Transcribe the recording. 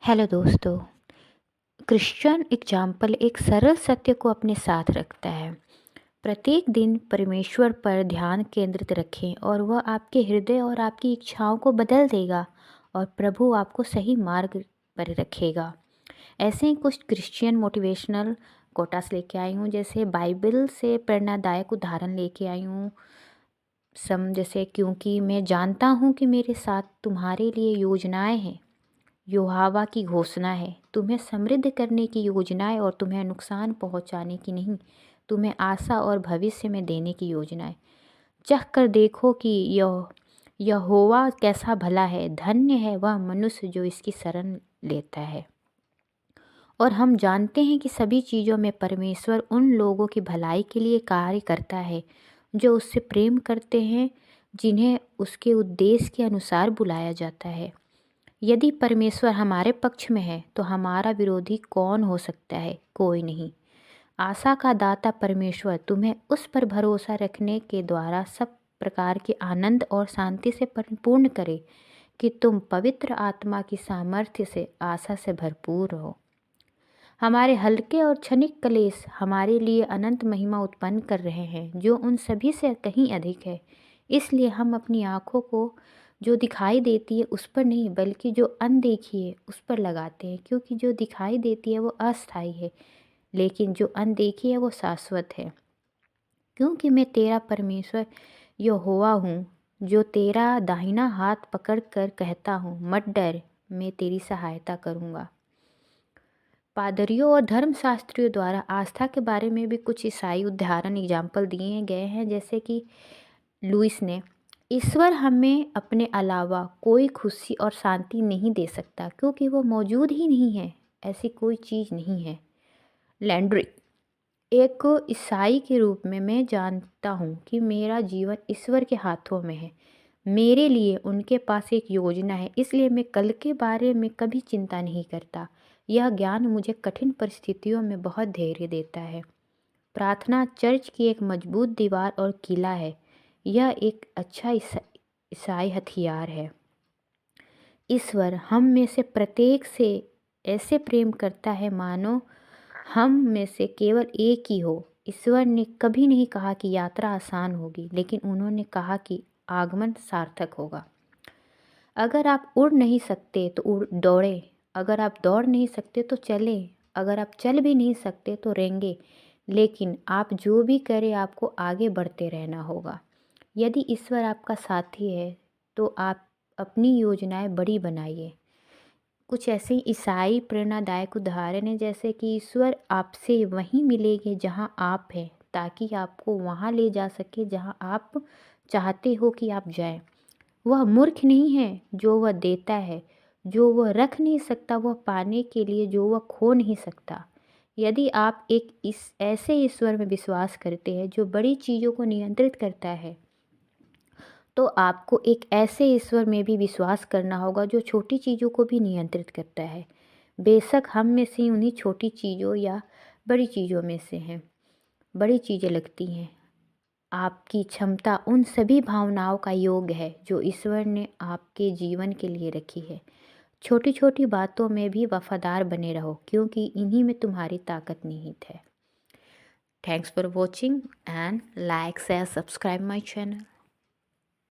Hello दोस्तों। Christian example एक सरल सत्य को अपने साथ रखता है। प्रत्येक दिन परमेश्वर पर ध्यान केंद्रित रखें और वह आपके हृदय और आपकी इच्छाओं को बदल देगा और प्रभु आपको सही मार्ग पर रखेगा। ऐसे ही कुछ क्रिश्चियन मोटिवेशनल कोटास लेके आई हूँ, जैसे बाइबल से प्रेरणादायक उदाहरण लेके आई हूँ। जैसे क्योंकि मैं जानता हूँ कि मेरे साथ तुम्हारे लिए योजनाएं हैं। यहोवा की घोषणा है, तुम्हें समृद्ध करने की योजनाएं और तुम्हें नुकसान पहुंचाने की नहीं, तुम्हें आशा और भविष्य में देने की योजनाएं। चख कर देखो कि यहोवा कैसा भला है, धन्य है वह मनुष्य जो इसकी शरण लेता है। और हम जानते हैं कि सभी चीज़ों में परमेश्वर उन लोगों की भलाई के लिए कार्य करता है जो उससे प्रेम करते हैं, जिन्हें उसके उद्देश्य के अनुसार बुलाया जाता है। यदि परमेश्वर हमारे पक्ष में है तो हमारा विरोधी कौन हो सकता है? कोई नहीं। आशा का दाता परमेश्वर तुम्हें उस पर भरोसा रखने के द्वारा सब प्रकार के आनंद और शांति से परिपूर्ण करे कि तुम पवित्र आत्मा की सामर्थ्य से आशा से भरपूर हो। हमारे हल्के और क्षणिक क्लेश हमारे लिए अनंत महिमा उत्पन्न कर रहे हैं, जो उन सभी से कहीं अधिक है। इसलिए हम अपनी आँखों को जो दिखाई देती है उस पर नहीं, बल्कि जो अनदेखी है उस पर लगाते हैं, क्योंकि जो दिखाई देती है वो अस्थायी है, लेकिन जो अनदेखी है वो शाश्वत है। क्योंकि मैं तेरा परमेश्वर यहोवा हूँ, जो तेरा दाहिना हाथ पकड़ कर कहता हूँ, मत डर, मैं तेरी सहायता करूँगा। पादरियों और धर्मशास्त्रियों द्वारा आस्था के बारे में भी कुछ ईसाई उदाहरण एग्जाम्पल दिए गए हैं, जैसे कि लुइस ने, ईश्वर हमें अपने अलावा कोई खुशी और शांति नहीं दे सकता, क्योंकि वो मौजूद ही नहीं है, ऐसी कोई चीज़ नहीं है। लैंड्री, एक ईसाई के रूप में मैं जानता हूँ कि मेरा जीवन ईश्वर के हाथों में है। मेरे लिए उनके पास एक योजना है, इसलिए मैं कल के बारे में कभी चिंता नहीं करता। यह ज्ञान मुझे कठिन परिस्थितियों में बहुत धैर्य देता है। प्रार्थना चर्च की एक मजबूत दीवार और किला है। यह एक अच्छा ईसाई हथियार है। ईश्वर हम में से प्रत्येक से ऐसे प्रेम करता है मानो हम में से केवल एक ही हो। ईश्वर ने कभी नहीं कहा कि यात्रा आसान होगी, लेकिन उन्होंने कहा कि आगमन सार्थक होगा। अगर आप उड़ नहीं सकते तो दौड़ें, अगर आप दौड़ नहीं सकते तो चलें, अगर आप चल भी नहीं सकते तो रेंगे, लेकिन आप जो भी करें आपको आगे बढ़ते रहना होगा। यदि ईश्वर आपका साथी है तो आप अपनी योजनाएं बड़ी बनाइए। कुछ ऐसे ईसाई प्रेरणादायक उदाहरण हैं, जैसे कि ईश्वर आपसे वहीं मिलेंगे जहां आप हैं, ताकि आपको वहां ले जा सके जहां आप चाहते हो कि आप जाएं। वह मूर्ख नहीं है जो वह देता है, जो वह रख नहीं सकता वह पाने के लिए जो वह खो नहीं सकता। यदि आप एक इस ऐसे ईश्वर में विश्वास करते हैं जो बड़ी चीज़ों को नियंत्रित करता है, तो आपको एक ऐसे ईश्वर में भी विश्वास करना होगा जो छोटी चीज़ों को भी नियंत्रित करता है। बेशक हम में से उन्हीं छोटी चीज़ों या बड़ी चीज़ों में से हैं, बड़ी चीज़ें लगती हैं। आपकी क्षमता उन सभी भावनाओं का योग है जो ईश्वर ने आपके जीवन के लिए रखी है। छोटी छोटी बातों में भी वफादार बने रहो, क्योंकि इन्हीं में तुम्हारी ताकत निहित है। Thanks for watching and like share subscribe my channel.